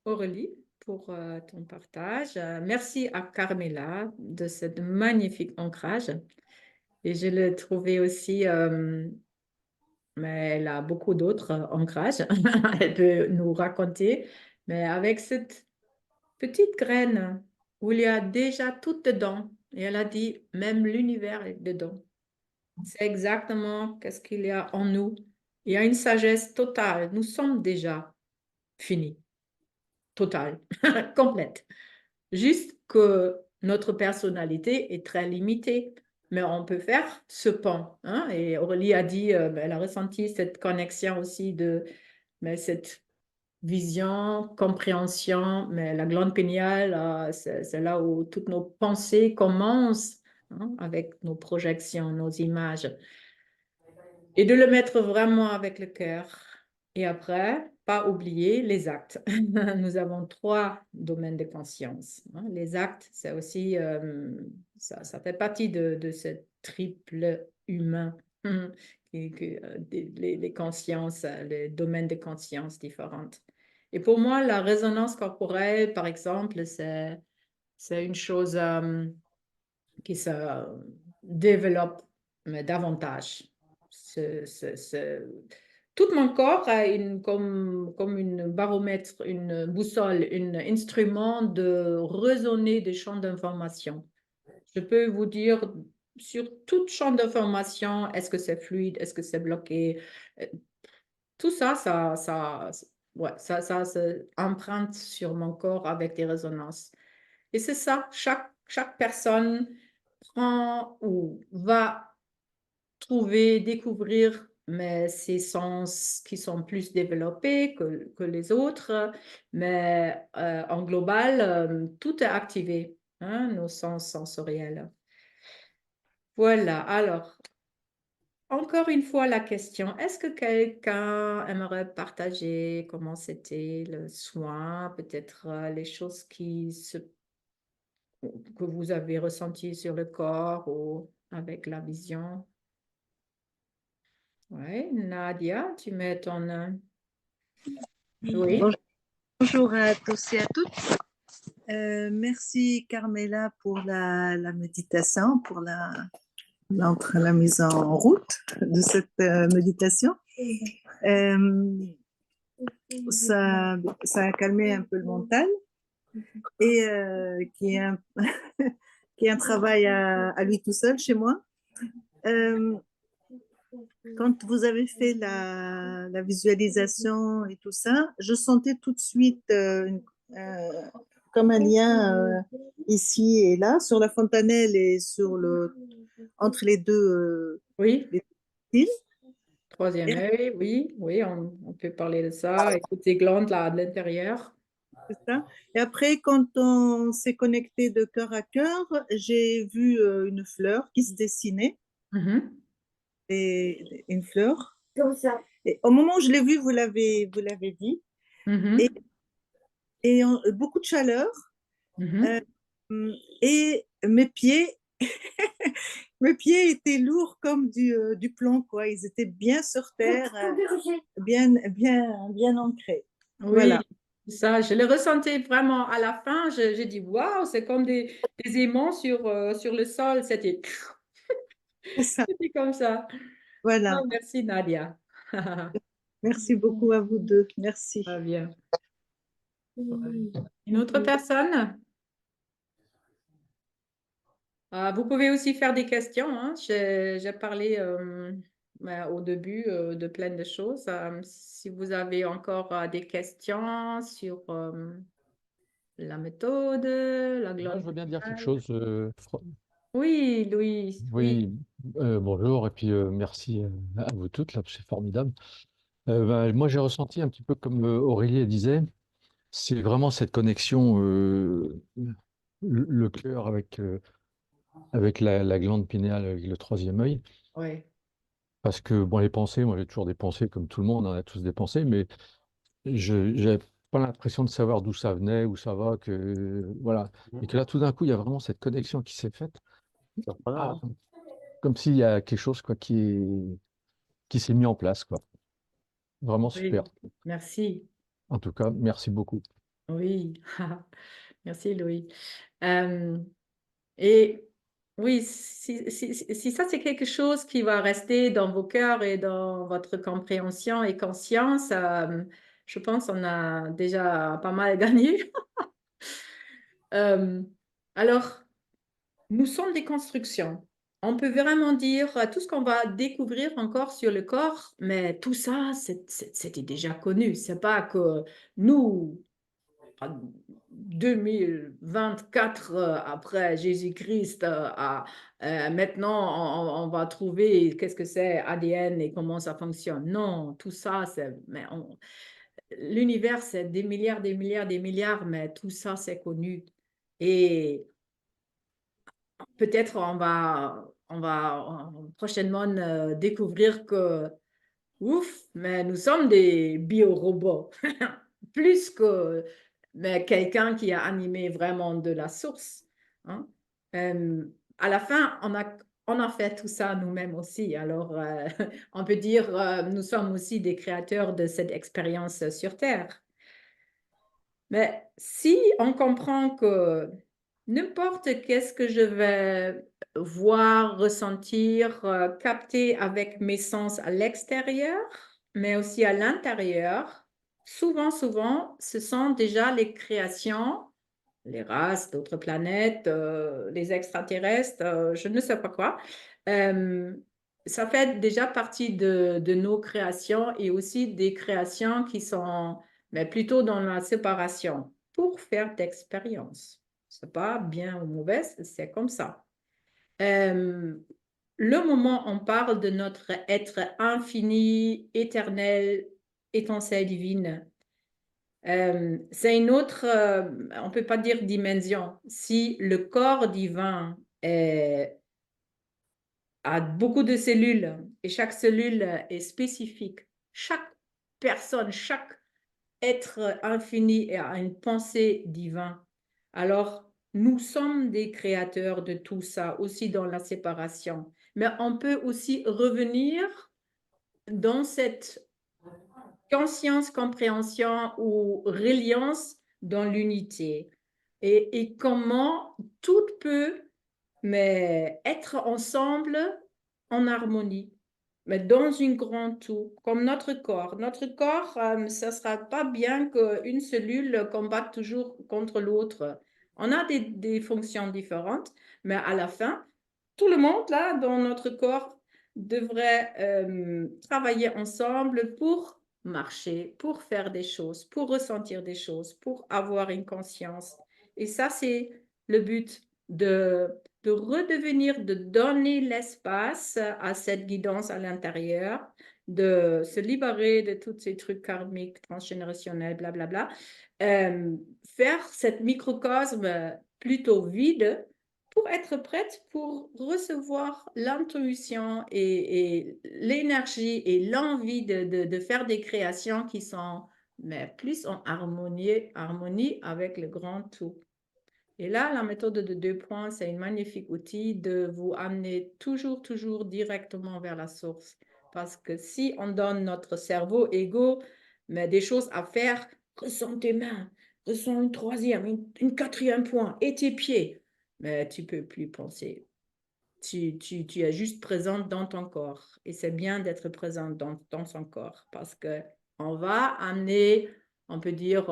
Aurélie, pour ton partage. Merci à Carmela de ce magnifique ancrage. Et je l'ai trouvé aussi, mais elle a beaucoup d'autres ancrages. Elle peut nous raconter, mais avec cette petite graine où il y a déjà tout dedans. Et elle a dit, même l'univers est dedans. C'est exactement qu'est-ce qu'il y a en nous. Il y a une sagesse totale. Nous sommes déjà finis, totale, complète. Juste que notre personnalité est très limitée. Mais on peut faire ce pont. Hein? Et Aurélie a dit, elle a ressenti cette connexion aussi de mais cette vision, compréhension. Mais la glande péniale, c'est là où toutes nos pensées commencent, hein, avec nos projections, nos images. Et de le mettre vraiment avec le cœur. Et après, pas oublier les actes. Nous avons trois domaines de conscience. Hein. Les actes, c'est aussi, ça fait partie de ce triple humain, les consciences, les domaines de conscience différentes. Et pour moi, la résonance corporelle, par exemple, c'est une chose qui se développe davantage. Tout mon corps a comme une baromètre, une boussole, un instrument de raisonner des champs d'information. Je peux vous dire sur tout champ d'information, est-ce que c'est fluide, est-ce que c'est bloqué? Tout ça, ouais, ça se emprunte sur mon corps avec des résonances. Et c'est ça, chaque personne prend ou va trouver, découvrir mais ses sens qui sont plus développés que les autres. Mais en global, tout est activé, hein, nos sens sensoriels. Voilà, alors, encore une fois la question, est-ce que quelqu'un aimerait partager comment c'était le soin, peut-être les choses que vous avez ressenties sur le corps ou avec la vision? Oui, Nadia, tu mets ton... Oui. Bonjour à tous et à toutes. Merci Carmela pour la méditation, pour la mise en route de cette méditation. Ça, ça a calmé un peu le mental et qui est qui est un travail à lui tout seul chez moi. Quand vous avez fait la visualisation et tout ça, je sentais tout de suite comme un lien ici et là, sur la fontanelle et entre les deux Oui, styles. troisième œil, oui, on peut parler de ça. Écoute tes glandes là de l'intérieur. C'est ça. Et après, quand on s'est connecté de cœur à cœur, j'ai vu une fleur qui se dessinait, une fleur. Comme ça. Et au moment où je l'ai vue, vous l'avez dit, et beaucoup de chaleur. Et mes pieds, mes pieds étaient lourds comme du plomb, quoi. Ils étaient bien sur terre, bien ancrés. Oui, Voilà. ça, je le ressentais vraiment à la fin. J'ai dit, waouh, c'est comme des aimants sur le sol. C'était C'est ça. c'était comme ça. Voilà. Oh, merci, Nadia. Merci beaucoup à vous deux. Merci. Très bien. Une autre personne? Vous pouvez aussi faire des questions. Hein. J'ai parlé au début de plein de choses. Si vous avez encore des questions sur la méthode, la Moi, je glande veux bien dire quelque pénale. chose. Oui, Louis, oui. Oui, bonjour, et puis merci à vous toutes, là, c'est formidable. Moi, j'ai ressenti un petit peu comme Aurélie disait, c'est vraiment cette connexion, le cœur avec avec la glande pinéale, avec le troisième œil. Oui, Parce que, bon, les pensées, moi j'ai toujours des pensées comme tout le monde, on a tous des pensées, mais je n'avais pas l'impression de savoir d'où ça venait, où ça va, que voilà. Et que là, tout d'un coup, il y a vraiment cette connexion qui s'est faite. Ah, comme s'il y a quelque chose quoi, qui s'est mis en place, quoi. Vraiment super. oui, merci. En tout cas, merci beaucoup. Oui, merci Louis. Euh, et oui, si ça c'est quelque chose qui va rester dans vos cœurs et dans votre compréhension et conscience, je pense qu'on a déjà pas mal gagné. Euh, alors, nous sommes des constructions. On peut vraiment dire tout ce qu'on va découvrir encore sur le corps, mais tout ça, c'était déjà connu. C'est pas que nous, en 2024 après Jésus-Christ, maintenant on va trouver qu'est-ce que c'est ADN et comment ça fonctionne. Non, tout ça, l'univers, c'est des milliards, des milliards, des milliards, mais tout ça, c'est connu. Et peut-être on va prochainement découvrir que, ouf, mais nous sommes des biorobots, plus que mais quelqu'un qui a animé vraiment de la source. Hein. À la fin, on a fait tout ça nous-mêmes aussi. Alors, on peut dire, nous sommes aussi des créateurs de cette expérience sur Terre. Mais si on comprend que n'importe qu'est-ce que je vais voir, ressentir, capter avec mes sens à l'extérieur, mais aussi à l'intérieur, souvent, ce sont déjà les créations, les races d'autres planètes, les extraterrestres, je ne sais pas quoi. Euh, Ça fait déjà partie de nos créations et aussi des créations qui sont mais plutôt dans la séparation pour faire d'expérience. C'est pas bien ou mauvais, c'est comme ça. Euh, le moment où on parle de notre être infini, éternel, étincelle divine, c'est une autre, on peut pas dire dimension. Si le corps divin a beaucoup de cellules et chaque cellule est spécifique, chaque personne, chaque être infini et a une pensée divine. Alors, nous sommes des créateurs de tout ça, aussi dans la séparation. Mais on peut aussi revenir dans cette conscience, compréhension ou reliance dans l'unité. Et comment tout peut mais être ensemble en harmonie, mais dans une grande tout, comme notre corps. Notre corps, ça ne sera pas bien qu'une cellule combatte toujours contre l'autre. On a des fonctions différentes, mais à la fin, tout le monde, là, dans notre corps, devrait travailler ensemble pour marcher, pour faire des choses, pour ressentir des choses, pour avoir une conscience. Et ça, c'est le but de redevenir, de donner l'espace à cette guidance à l'intérieur, de se libérer de tous ces trucs karmiques, transgénérationnels, blablabla, faire cette microcosme plutôt vide pour être prête pour recevoir l'intuition et l'énergie et l'envie de faire des créations qui sont mais plus en harmonie avec le grand tout. Et là, la méthode de 2 points, c'est un magnifique outil de vous amener toujours directement vers la source. Parce que si on donne notre cerveau égo, mais des choses à faire, ressens tes mains, ressens une troisième, une quatrième point, et tes pieds. Mais tu peux plus penser. Tu es juste présente dans ton corps. Et c'est bien d'être présente dans son corps parce que on va amener, on peut dire,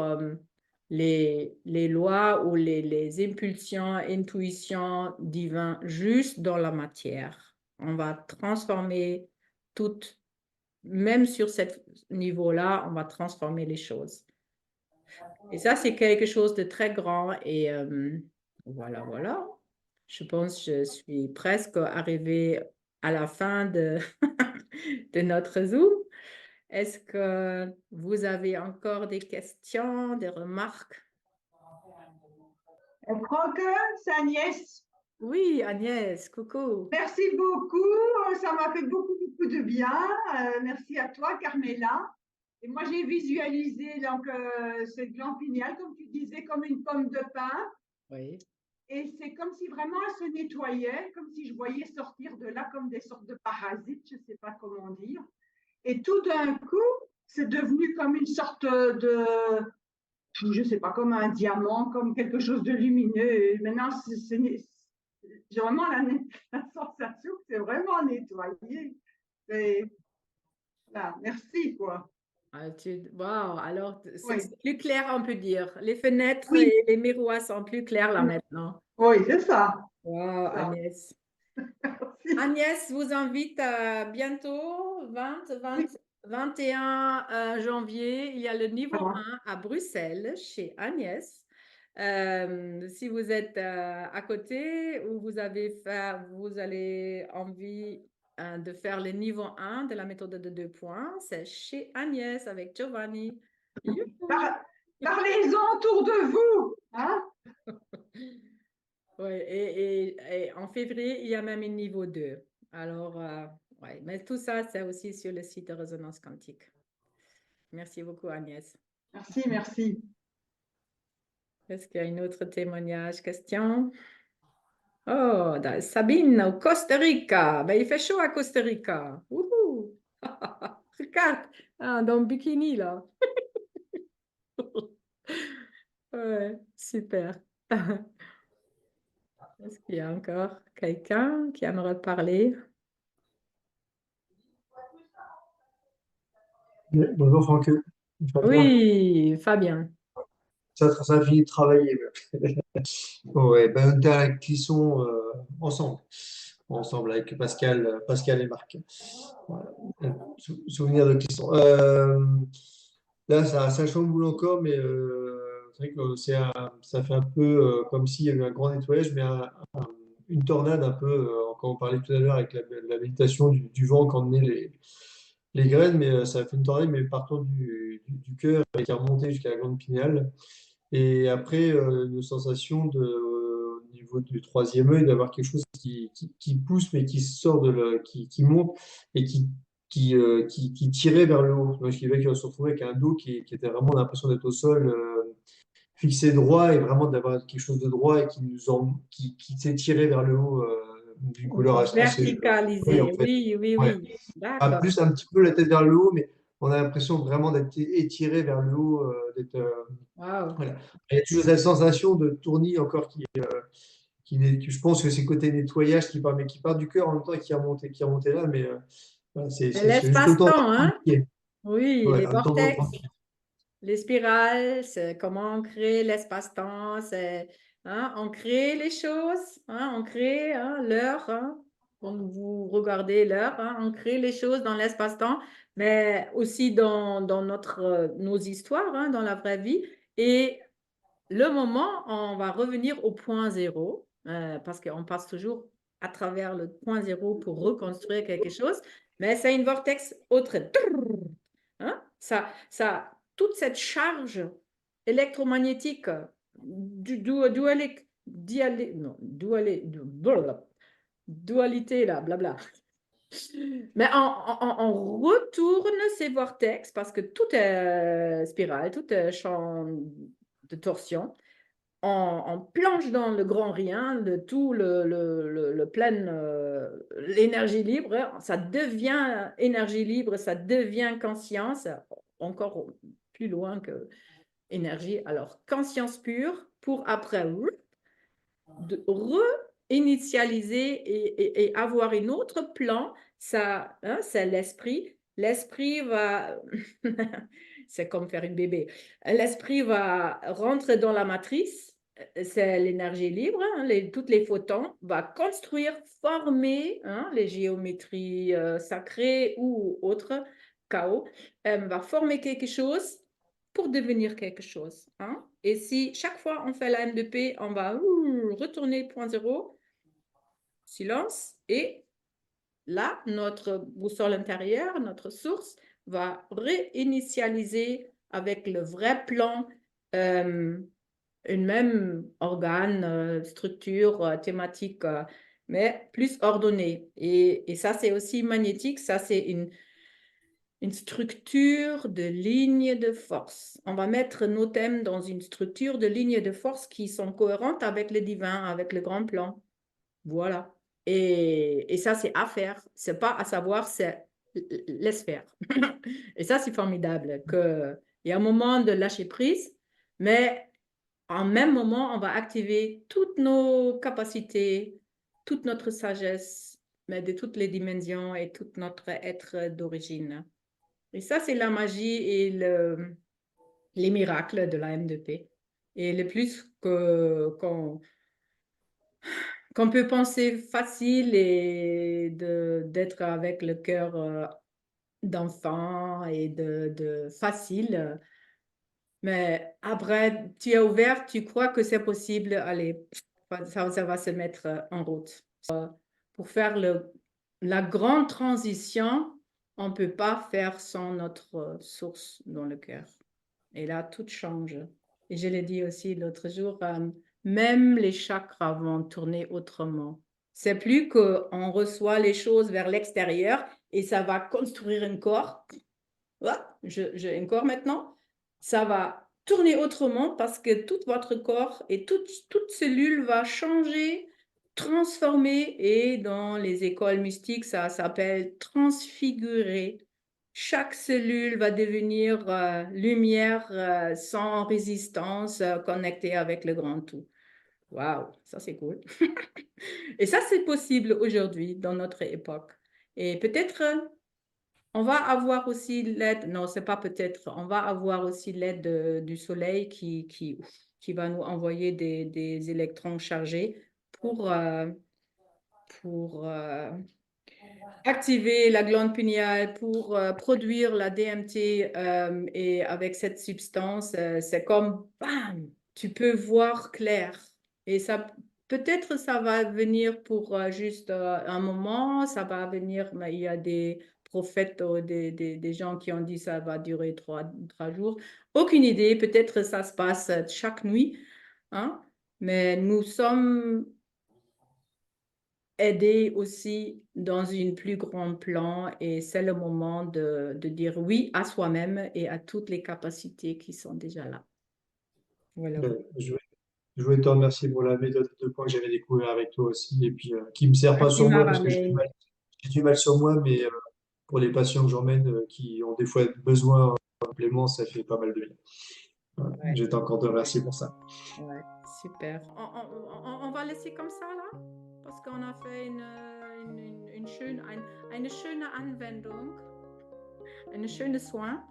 les lois ou les impulsions, intuitions divines juste dans la matière. On va transformer tout, même sur ce niveau-là, on va transformer les choses. Et ça, c'est quelque chose de très grand et voilà. Je pense que je suis presque arrivée à la fin de notre Zoom. Est-ce que vous avez encore des questions, des remarques? Franck, c'est Agnès. Oui, Agnès, coucou. Merci beaucoup, ça m'a fait beaucoup, beaucoup de bien. Merci à toi, Carmela. Et moi, j'ai visualisé donc, cette glande pinéale, comme tu disais, comme une pomme de pin. Oui. Et c'est comme si vraiment elle se nettoyait, comme si je voyais sortir de là comme des sortes de parasites, je ne sais pas comment dire. Et tout d'un coup, c'est devenu comme une sorte de, je ne sais pas, comme un diamant, comme quelque chose de lumineux. Et maintenant, j'ai vraiment la sensation que c'est vraiment nettoyé. Et, là, merci, quoi. Ah, Wow, alors Oui, c'est plus clair, on peut dire. Les fenêtres oui, et les miroirs sont plus clairs là maintenant. oui, c'est ça. Wow, Ça. Agnès. Merci. Agnès vous invite à bientôt, 21 janvier. Il y a le niveau Voilà. 1 à Bruxelles chez Agnès. Si vous êtes à côté ou vous avez envie de faire le niveau 1 de la méthode de 2 points, c'est chez Agnès avec Giovanni. Youhou! Parlez-en autour de vous. Hein? Ouais, et en février, il y a même un niveau 2. Alors, ouais, mais tout ça, c'est aussi sur le site de Résonance Quantique. Merci beaucoup, Agnès. Merci, merci. Est-ce qu'il y a un autre témoignage, question? Oh, Sabine, au Costa Rica. Ben, il fait chaud à Costa Rica. Wouhou! Regarde, dans le bikini, là. Ouais, super. Est-ce qu'il y a encore quelqu'un qui aimerait parler? Bonjour Franck, Fabien. Oui, Fabien. Ça a fini de travailler. Ouais, ben, on était à la cuisson ensemble avec Pascal et Marc. Voilà. Souvenir de cuisson. Là, ça chamboule encore, mais c'est vrai que ça fait un peu comme s'il y avait un grand nettoyage, mais une tornade un peu, quand on parlait tout à l'heure avec la méditation du vent qu'emmenaient les graines, mais ça a fait une tornade, mais partant du cœur et qui est remonté jusqu'à la glande pinéale. Et après, une sensation au niveau du troisième œil, d'avoir quelque chose qui pousse, mais qui sort qui monte et qui tirait vers le haut. Donc, ce qui fait qu'on se retrouvait avec un dos qui était vraiment l'impression d'être au sol, fixé droit et vraiment d'avoir quelque chose de droit et qui s'est tiré vers le haut d'une couleur assez oui, en Verticalisé, fait. oui, oui, Ouais. oui. Pas D'accord. plus un petit peu la tête vers le haut, mais on a l'impression vraiment d'être étiré vers le haut, Wow. voilà. Il y a toujours cette sensation de tournis encore je pense que c'est côté nettoyage qui part du cœur en même temps et qui est remonté là, mais voilà, c'est juste le temps L'espace-temps, d'un hein? tranquille. Oui, Ouais, les le temps d'un vortex, tranquille. les spirales, c'est comment on crée l'espace-temps, on crée les choses, on crée l'heure, quand vous regardez l'heure, on crée les choses dans l'espace-temps, mais aussi dans nos histoires, dans la vraie vie. Et le moment, on va revenir au point zéro, parce qu'on passe toujours à travers le point zéro pour reconstruire quelque chose, mais c'est une vortex autre. Toute cette charge électromagnétique, dualité, là, blabla. Mais on retourne ces vortex parce que tout est spirale, tout est champ de torsion. On plonge dans le grand rien, tout le plein, l'énergie libre, ça devient énergie libre, ça devient conscience, encore plus loin que énergie. Alors, conscience pure pour après de réinitialiser et avoir un autre plan, ça, c'est l'esprit. L'esprit va, c'est comme faire une bébé. L'esprit va rentrer dans la matrice, c'est l'énergie libre, toutes les photons, va construire, former les géométries sacrées ou autres, chaos, va former quelque chose pour devenir quelque chose. Et si chaque fois on fait la M2P, on va retourner point zéro, silence, et là, notre boussole intérieure, notre source, va réinitialiser avec le vrai plan une même organe, structure, thématique, mais plus ordonnée. Et ça, c'est aussi magnétique. Ça, c'est une structure de ligne de force. On va mettre nos thèmes dans une structure de ligne de force qui sont cohérentes avec le divin, avec le grand plan. Voilà. Et ça, c'est à faire. C'est pas à savoir, c'est laisse faire. Et ça, c'est formidable. Il y a un moment de lâcher prise, mais en même moment, on va activer toutes nos capacités, toute notre sagesse, mais de toutes les dimensions et tout notre être d'origine. Et ça, c'est la magie et les miracles de la M2P. Et le plus qu'on peut penser facile et d'être avec le cœur d'enfant et de facile. Mais après, tu es ouvert, tu crois que c'est possible, allez, ça va se mettre en route. Pour faire la grande transition, on ne peut pas faire sans notre source dans le cœur. Et là, tout change. Et je l'ai dit aussi l'autre jour, même les chakras vont tourner autrement. C'est plus qu'on reçoit les choses vers l'extérieur et ça va construire un corps. Ah, j'ai un corps maintenant. Ça va tourner autrement parce que tout votre corps et toute cellule va changer, transformer. Et dans les écoles mystiques, ça s'appelle transfigurer. Chaque cellule va devenir lumière sans résistance, connectée avec le grand tout. Waouh, ça c'est cool. Et ça, c'est possible aujourd'hui dans notre époque. Et peut-être on va avoir aussi l'aide, non, c'est pas peut-être, on va avoir aussi l'aide du soleil qui va nous envoyer des électrons chargés pour activer la glande pinéale, pour produire la DMT. Et avec cette substance, c'est comme, bam, tu peux voir clair. Et ça, peut-être ça va venir pour juste un moment, ça va venir, mais il y a des prophètes, des gens qui ont dit ça va durer trois jours. Aucune idée, peut-être ça se passe chaque nuit, hein? Mais nous sommes aider aussi dans un plus grand plan et c'est le moment de dire oui à soi-même et à toutes les capacités qui sont déjà là. Voilà. Je voulais te remercier pour la méthode de points que j'avais découvert avec toi aussi, et puis qui me sert pas Merci sur moi parce que Maramé. j'ai du mal sur moi, mais pour les patients que j'emmène qui ont des fois besoin d'un complément, ça fait pas mal de bien. Voilà. Ouais, Je t'accorde te remercier pour ça. ouais, super. On va laisser comme ça là parce qu'on a fait eine schöne Anwendung, un schönes soin.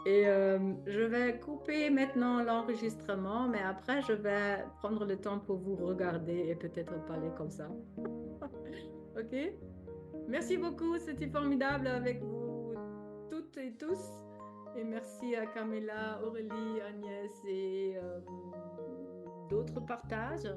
Et je vais couper maintenant l'enregistrement, mais après, je vais prendre le temps pour vous regarder et peut-être parler comme ça. OK? Merci beaucoup, c'était formidable avec vous toutes et tous. Et merci à Camilla, Aurélie, Agnès et d'autres partages.